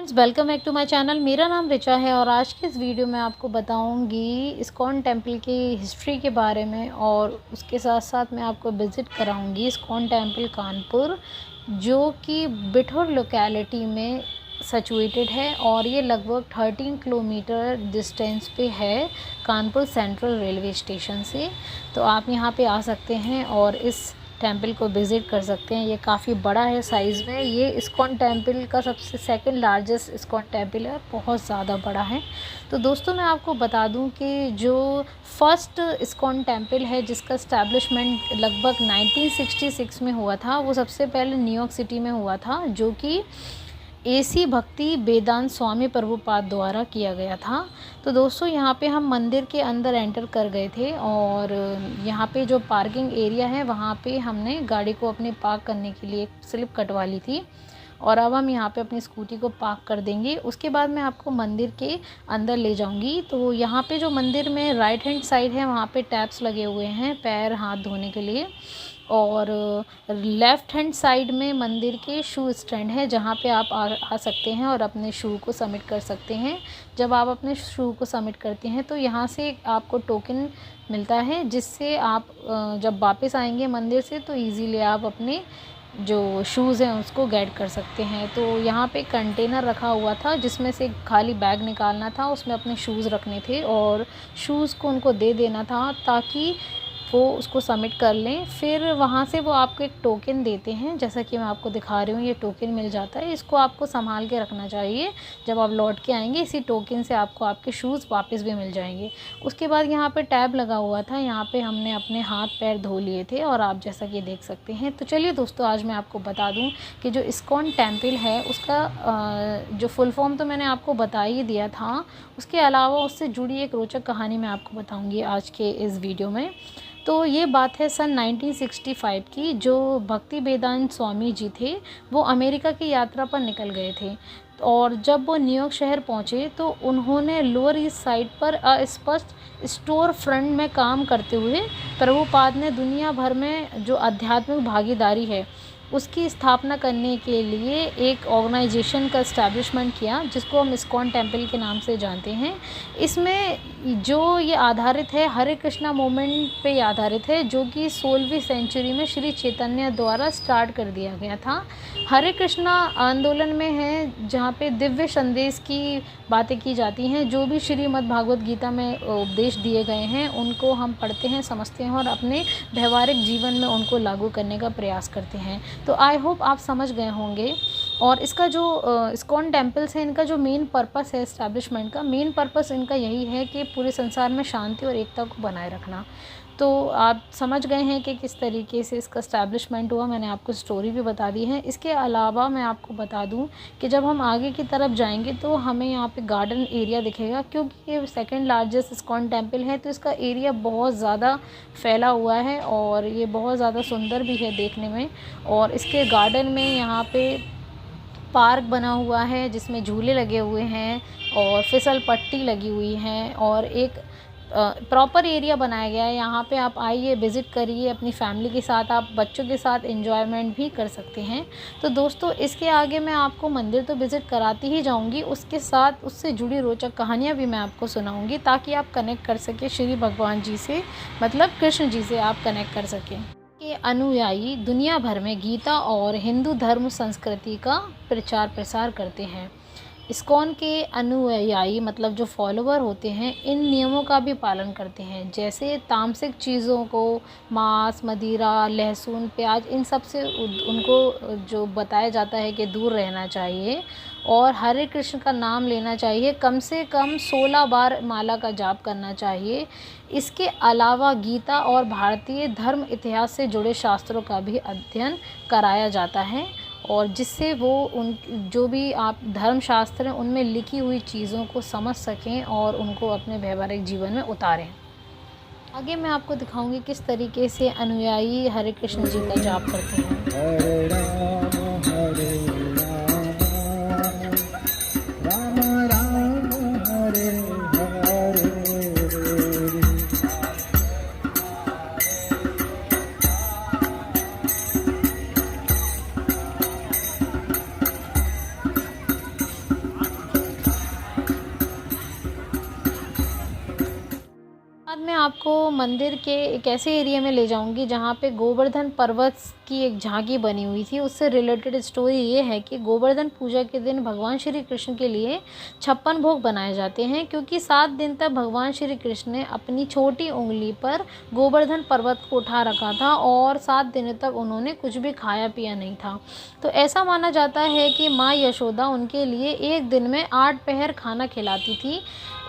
Friends, welcome back to my channel. मेरा नाम रिचा है और आज की इस वीडियो में आपको बताऊंगी इस्कॉन टेम्पल की हिस्ट्री के बारे में और उसके साथ साथ मैं आपको विज़िट कराऊंगी इस्कॉन टेम्पल कानपुर, जो कि बिठूर लोकेलिटी में सिचुएटेड है और ये लगभग 13 किलोमीटर डिस्टेंस पे है कानपुर सेंट्रल रेलवे स्टेशन से। तो आप यहाँ पे आ सकते हैं और इस टेंपल को विज़िट कर सकते हैं। ये काफ़ी बड़ा है साइज़ में। ये इस्कॉन टेंपल का सबसे सेकंड लार्जेस्ट इस्कॉन टेंपल है, बहुत ज़्यादा बड़ा है। तो दोस्तों, मैं आपको बता दूं कि जो फर्स्ट इस्कॉन टेंपल है जिसका इस्टेब्लिशमेंट लगभग 1966 में हुआ था, वो सबसे पहले न्यूयॉर्क सिटी में हुआ था, जो कि एसी भक्ति वेदांत स्वामी प्रभुपाद द्वारा किया गया था। तो दोस्तों, यहाँ पे हम मंदिर के अंदर एंटर कर गए थे और यहाँ पे जो पार्किंग एरिया है वहाँ पे हमने गाड़ी को अपने पार्क करने के लिए स्लिप कटवा ली थी और अब हम यहाँ पे अपनी स्कूटी को पार्क कर देंगे। उसके बाद मैं आपको मंदिर के अंदर ले जाऊँगी। तो यहाँ पे जो मंदिर में राइट हैंड साइड है वहाँ पे टैप्स लगे हुए हैं पैर हाथ धोने के लिए, और लेफ़्ट हैंड साइड में मंदिर के शू स्टैंड है जहाँ पे आप आ सकते हैं और अपने शू को सबमिट कर सकते हैं। जब आप अपने शू को सबमिट करते हैं तो यहाँ से आपको टोकन मिलता है, जिससे आप जब वापस आएंगे मंदिर से तो इजीली आप अपने जो शूज़ हैं उसको गेट कर सकते हैं। तो यहाँ पे कंटेनर रखा हुआ था जिसमें से खाली बैग निकालना था, उसमें अपने शूज़ रखने थे और शूज़ को उनको दे देना था ताकि वो उसको सबमिट कर लें। फिर वहाँ से वो आपको एक टोकन देते हैं, जैसा कि मैं आपको दिखा रही हूँ। ये टोकन मिल जाता है, इसको आपको संभाल के रखना चाहिए। जब आप लौट के आएंगे इसी टोकन से आपको आपके शूज़ वापस भी मिल जाएंगे। उसके बाद यहाँ पे टैब लगा हुआ था, यहाँ पे हमने अपने हाथ पैर धो लिए थे और आप जैसा कि देख सकते हैं। तो चलिए दोस्तों, आज मैं आपको बता दूँ कि जो इस्कॉन टेम्पल है उसका जो फुल फॉर्म तो मैंने आपको बता ही दिया था, उसके अलावा उससे जुड़ी एक रोचक कहानी मैं आपको बताऊँगी आज के इस वीडियो में। तो ये बात है सन 1965 की। जो भक्ति वेदांत स्वामी जी थे वो अमेरिका की यात्रा पर निकल गए थे और जब वो न्यूयॉर्क शहर पहुँचे तो उन्होंने लोअर ईस्ट साइड पर अस्पष्ट स्टोर फ्रंट में काम करते हुए प्रभुपाद ने दुनिया भर में जो आध्यात्मिक भागीदारी है उसकी स्थापना करने के लिए एक ऑर्गेनाइजेशन का इस्टेब्लिशमेंट किया, जिसको हम इस्कॉन टेम्पल के नाम से जानते हैं। इसमें जो ये आधारित है हरे कृष्णा मूवमेंट पे आधारित है, जो कि 16वीं सेंचुरी में श्री चैतन्य द्वारा स्टार्ट कर दिया गया था। हरे कृष्णा आंदोलन में है जहाँ पे दिव्य संदेश की बातें की जाती हैं। जो भी श्रीमद् भागवत गीता में उपदेश दिए गए हैं उनको हम पढ़ते हैं, समझते हैं और अपने व्यवहारिक जीवन में उनको लागू करने का प्रयास करते हैं। तो आई होप आप समझ गए होंगे। और इसका जो इस्कॉन टेम्पल्स है, इनका जो मेन पर्पस है इस्टेब्लिशमेंट का, मेन पर्पस इनका यही है कि पूरे संसार में शांति और एकता को बनाए रखना। तो आप समझ गए हैं कि किस तरीके से इसका इस्टेब्लिशमेंट हुआ। मैंने आपको स्टोरी भी बता दी है। इसके अलावा मैं आपको बता दूं कि जब हम आगे की तरफ जाएंगे तो हमें यहाँ पे गार्डन एरिया दिखेगा, क्योंकि ये सेकंड लार्जेस्ट इस्कॉन टेम्पल है तो इसका एरिया बहुत ज़्यादा फैला हुआ है और ये बहुत ज़्यादा सुंदर भी है देखने में। और इसके गार्डन में यहाँ पे पार्क बना हुआ है जिसमें झूले लगे हुए हैं और फिसल पट्टी लगी हुई है और एक प्रॉपर एरिया बनाया गया है। यहाँ पे आप आइए, विज़िट करिए अपनी फैमिली के साथ, आप बच्चों के साथ एंजॉयमेंट भी कर सकते हैं। तो दोस्तों, इसके आगे मैं आपको मंदिर तो विज़िट कराती ही जाऊँगी, उसके साथ उससे जुड़ी रोचक कहानियाँ भी मैं आपको सुनाऊँगी ताकि आप कनेक्ट कर सकें श्री भगवान जी से, मतलब कृष्ण जी से आप कनेक्ट कर सकें। के अनुयायी दुनिया भर में गीता और हिंदू धर्म संस्कृति का प्रचार प्रसार करते हैं। इस्कॉन के अनुयायी मतलब जो फॉलोवर होते हैं इन नियमों का भी पालन करते हैं, जैसे तामसिक चीज़ों को, मांस, मदिरा, लहसुन, प्याज, इन सब से उनको जो बताया जाता है कि दूर रहना चाहिए और हरे कृष्ण का नाम लेना चाहिए। कम से कम 16 बार माला का जाप करना चाहिए। इसके अलावा गीता और भारतीय धर्म इतिहास से जुड़े शास्त्रों का भी अध्ययन कराया जाता है और जिससे वो उन जो भी आप धर्मशास्त्र हैं उनमें लिखी हुई चीज़ों को समझ सकें और उनको अपने व्यवहारिक जीवन में उतारें। आगे मैं आपको दिखाऊंगी किस तरीके से अनुयायी हरे कृष्ण जी का जाप करते हैं। हरे राम राम हरे हरे। आपको मंदिर के एक ऐसे एरिया में ले जाऊंगी जहाँ पे गोवर्धन पर्वत की एक झांकी बनी हुई थी। उससे रिलेटेड स्टोरी ये है कि गोवर्धन पूजा के दिन भगवान श्री कृष्ण के लिए 56 भोग बनाए जाते हैं, क्योंकि 7 दिन तक भगवान श्री कृष्ण ने अपनी छोटी उंगली पर गोवर्धन पर्वत को उठा रखा था और 7 दिनों तक उन्होंने कुछ भी खाया पिया नहीं था। तो ऐसा माना जाता है कि माँ यशोदा उनके लिए एक दिन में 8 पहर खाना खिलाती थी,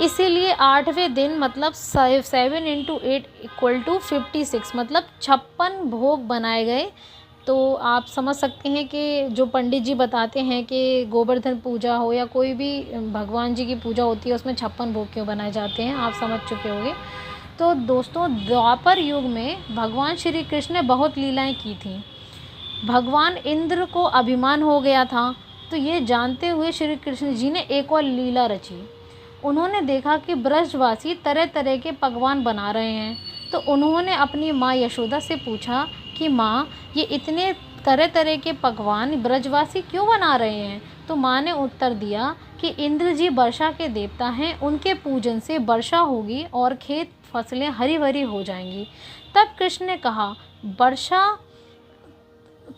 इसीलिए 8वें दिन मतलब 7 × 8 = 56 मतलब 56 भोग बनाए गए। तो आप समझ सकते हैं कि जो पंडित जी बताते हैं कि गोवर्धन पूजा हो या कोई भी भगवान जी की पूजा होती है उसमें 56 भोग क्यों बनाए जाते हैं, आप समझ चुके होंगे। तो दोस्तों, द्वापर युग में भगवान श्री कृष्ण ने बहुत लीलाएं की थी। भगवान इंद्र को अभिमान हो गया था, तो ये जानते हुए श्री कृष्ण जी ने एक और लीला रची। उन्होंने देखा कि ब्रजवासी तरह तरह के पकवान बना रहे हैं, तो उन्होंने अपनी माँ यशोदा से पूछा कि माँ, ये इतने तरह तरह के पकवान ब्रजवासी क्यों बना रहे हैं? तो माँ ने उत्तर दिया कि इंद्र जी वर्षा के देवता हैं, उनके पूजन से वर्षा होगी और खेत फसलें हरी भरी हो जाएंगी। तब कृष्ण ने कहा, वर्षा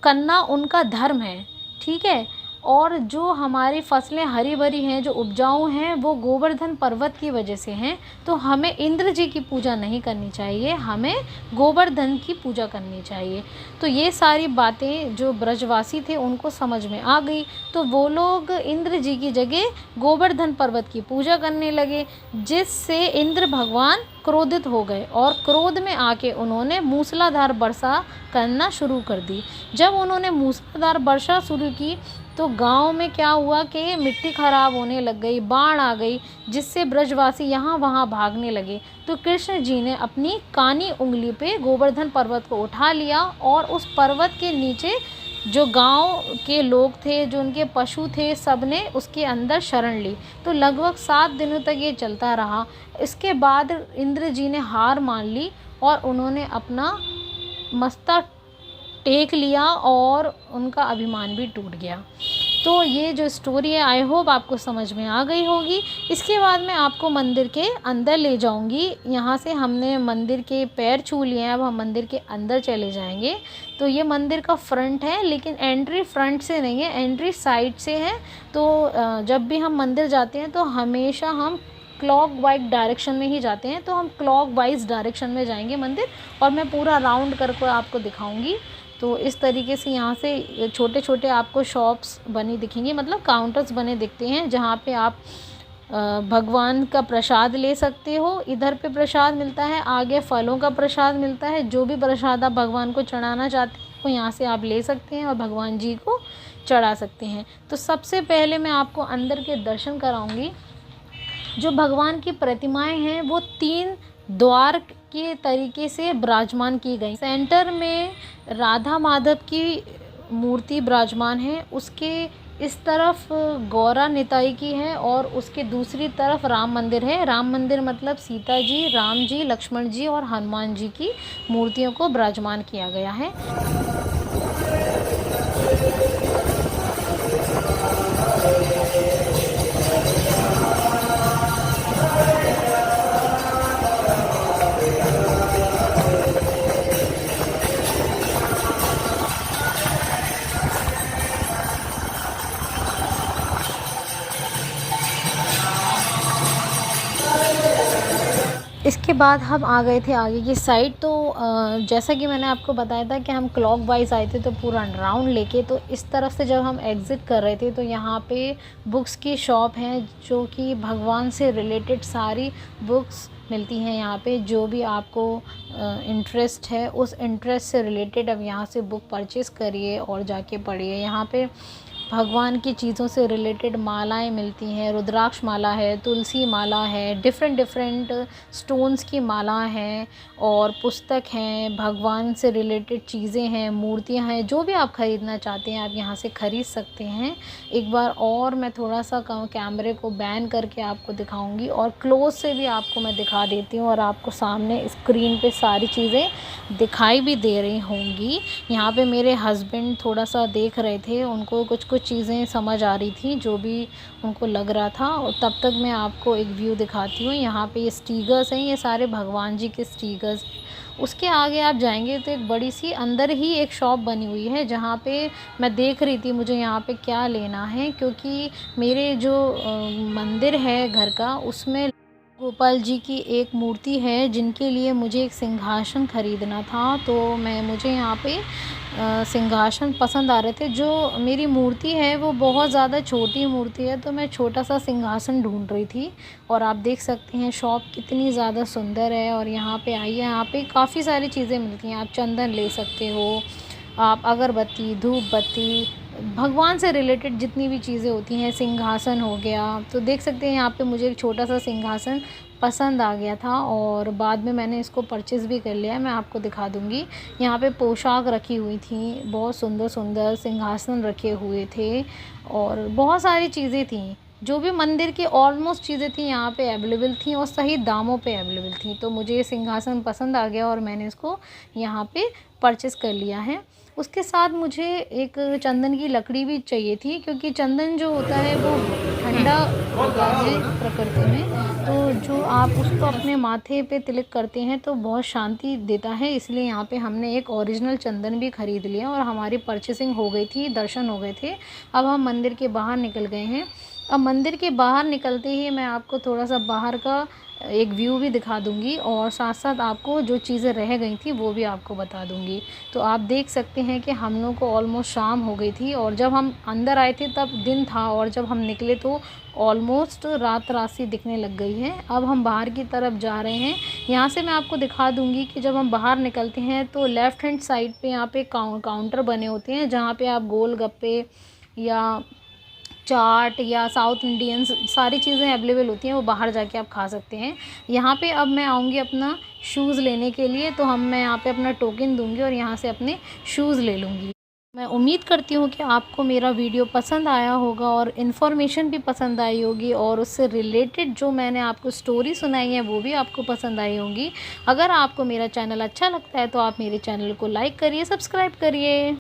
करना उनका धर्म है, ठीक है, और जो हमारी फसलें हरी भरी हैं, जो उपजाऊ हैं, वो गोवर्धन पर्वत की वजह से हैं। तो हमें इंद्र जी की पूजा नहीं करनी चाहिए, हमें गोवर्धन की पूजा करनी चाहिए। तो ये सारी बातें जो ब्रजवासी थे उनको समझ में आ गई, तो वो लोग इंद्र जी की जगह गोवर्धन पर्वत की पूजा करने लगे, जिससे इंद्र भगवान क्रोधित हो गए और क्रोध में आके उन्होंने मूसलाधार वर्षा करना शुरू कर दी। जब उन्होंने मूसलाधार वर्षा शुरू की तो गांव में क्या हुआ कि मिट्टी खराब होने लग गई, बाढ़ आ गई, जिससे ब्रजवासी यहाँ वहाँ भागने लगे। तो कृष्ण जी ने अपनी कानी उंगली पे गोवर्धन पर्वत को उठा लिया और उस पर्वत के नीचे जो गांव के लोग थे, जो उनके पशु थे, सब ने उसके अंदर शरण ली। तो लगभग 7 दिनों तक ये चलता रहा। इसके बाद इंद्र जी ने हार मान ली और उन्होंने अपना मस्तक टेक लिया और उनका अभिमान भी टूट गया। तो ये जो स्टोरी है, आई होप आपको समझ में आ गई होगी। इसके बाद मैं आपको मंदिर के अंदर ले जाऊंगी। यहाँ से हमने मंदिर के पैर छू लिए हैं, अब हम मंदिर के अंदर चले जाएंगे। तो ये मंदिर का फ्रंट है, लेकिन एंट्री फ्रंट से नहीं है, एंट्री साइड से है। तो जब भी हम मंदिर जाते हैं तो हमेशा हम क्लॉक वाइज डायरेक्शन में ही जाते हैं। तो हम क्लॉक वाइज डायरेक्शन में जाएंगे मंदिर, और मैं पूरा राउंड करके आपको दिखाऊंगी। तो इस तरीके से यहाँ से छोटे छोटे आपको शॉप्स बनी दिखेंगी, मतलब काउंटर्स बने दिखते हैं, जहाँ पे आप भगवान का प्रसाद ले सकते हो। इधर पे प्रसाद मिलता है, आगे फलों का प्रसाद मिलता है। जो भी प्रसाद आप भगवान को चढ़ाना चाहते हैं वो यहाँ से आप ले सकते हैं और भगवान जी को चढ़ा सकते हैं। तो सबसे पहले मैं आपको अंदर के दर्शन कराऊंगी। जो भगवान की प्रतिमाएं हैं वो 3 द्वार के तरीके से विराजमान की गई। सेंटर में राधा माधव की मूर्ति विराजमान है, उसके इस तरफ गौरा निताई की है और उसके दूसरी तरफ राम मंदिर है। राम मंदिर मतलब सीता जी, राम जी, लक्ष्मण जी और हनुमान जी की मूर्तियों को विराजमान किया गया है। इसके बाद हम आ गए थे आगे की साइड। तो जैसा कि मैंने आपको बताया था कि हम क्लॉक वाइज आए थे, तो पूरा राउंड लेके, तो इस तरफ से जब हम एग्ज़िट कर रहे थे तो यहाँ पे बुक्स की शॉप है, जो कि भगवान से रिलेटेड सारी बुक्स मिलती हैं यहाँ पे। जो भी आपको इंटरेस्ट है, उस इंटरेस्ट से रिलेटेड अब यहाँ से बुक परचेज़ करिए और जाके पढ़िए। यहाँ पे भगवान की चीज़ों से रिलेटेड मालाएं मिलती हैं, रुद्राक्ष माला है, तुलसी माला है, डिफरेंट स्टोन्स की माला हैं और पुस्तक हैं, भगवान से रिलेटेड चीज़ें हैं, मूर्तियां हैं। जो भी आप ख़रीदना चाहते हैं आप यहाँ से ख़रीद सकते हैं। एक बार और मैं थोड़ा सा कैमरे को बैन करके आपको दिखाऊंगी और क्लोज से भी आपको मैं दिखा देती हूँ और आपको सामने स्क्रीन पे सारी चीज़ें दिखाई भी दे रही होंगी। यहाँ पे मेरे हस्बैंड थोड़ा सा देख रहे थे, उनको कुछ चीज़ें समझ आ रही थी, जो भी उनको लग रहा था। और तब तक मैं आपको एक व्यू दिखाती हूँ। यहाँ पे ये स्टिकर्स हैं, ये सारे भगवान जी के स्टिकर्स। उसके आगे आप जाएँगे तो एक बड़ी-सी अंदर ही एक शॉप बनी हुई है, जहाँ पे मैं देख रही थी मुझे यहाँ पे क्या लेना है, क्योंकि मेरे जो मंदिर है घर का, उसमें गोपाल जी की एक मूर्ति है जिनके लिए मुझे एक सिंहासन ख़रीदना था। तो मुझे यहाँ पे सिंहासन पसंद आ रहे थे। जो मेरी मूर्ति है वो बहुत ज़्यादा छोटी मूर्ति है, तो मैं छोटा-सा सिंहासन ढूँढ रही थी। और आप देख सकते हैं शॉप कितनी ज़्यादा सुंदर है। और यहाँ पे आइए, यहाँ पे काफ़ी सारी चीज़ें मिलती हैं। आप चंदन ले सकते हो, आप अगरबत्ती, धूप बत्ती, भगवान से रिलेटेड जितनी भी चीज़ें होती हैं, सिंहासन हो गया। तो देख सकते हैं यहाँ पे मुझे एक छोटा-सा सिंहासन पसंद आ गया था और बाद में मैंने इसको परचेज़ भी कर लिया है, मैं आपको दिखा दूँगी। यहाँ पे पोशाक रखी हुई थी, बहुत सुंदर-सुंदर सिंहासन रखे हुए थे और बहुत सारी चीज़ें थीं। जो भी मंदिर की ऑलमोस्ट चीज़ें थी यहाँ पे अवेलेबल थी और सही दामों पे अवेलेबल थी। तो मुझे ये सिंहासन पसंद आ गया और मैंने इसको यहाँ पे परचेज़ कर लिया है। उसके साथ मुझे एक चंदन की लकड़ी भी चाहिए थी, क्योंकि चंदन जो होता है वो ठंडा होता है प्रकृति में। तो जो आप उसको अपने माथे पे तिलक करते हैं तो बहुत शांति देता है, इसलिए यहाँ पे हमने एक ओरिजिनल चंदन भी ख़रीद लिया और हमारी परचेसिंग हो गई थी, दर्शन हो गए थे। अब हम मंदिर के बाहर निकल गए हैं। अब मंदिर के बाहर निकलते ही मैं आपको थोड़ा-सा बाहर का एक व्यू भी दिखा दूँगी और साथ-साथ आपको जो चीज़ें रह गई थी वो भी आपको बता दूँगी। तो आप देख सकते हैं कि हम लोग को ऑलमोस्ट शाम हो गई थी और जब हम अंदर आए थे तब दिन था और जब हम निकले तो ऑलमोस्ट रात-रात सी दिखने लग गई है। अब हम बाहर की तरफ जा रहे हैं। यहाँ से मैं आपको दिखा दूँगी कि जब हम बाहर निकलते हैं तो लेफ़्ट हैंड साइड पे यहाँ पे काउंटर बने होते हैं, जहाँ पे आप गोलगप्पे या चाट या साउथ इंडियंस सारी चीज़ें अवेलेबल होती हैं, वो बाहर जाके आप खा सकते हैं। यहाँ पे अब मैं आऊँगी अपना शूज़ लेने के लिए, तो मैं यहाँ पे अपना टोकन दूँगी और यहाँ से अपने शूज़ ले लूँगी। मैं उम्मीद करती हूँ कि आपको मेरा वीडियो पसंद आया होगा और इन्फॉर्मेशन भी पसंद आई होगी और उससे रिलेटेड जो मैंने आपको स्टोरी सुनाई है वो भी आपको पसंद आई होंगी। अगर आपको मेरा चैनल अच्छा लगता है तो आप मेरे चैनल को लाइक करिए, सब्सक्राइब करिए।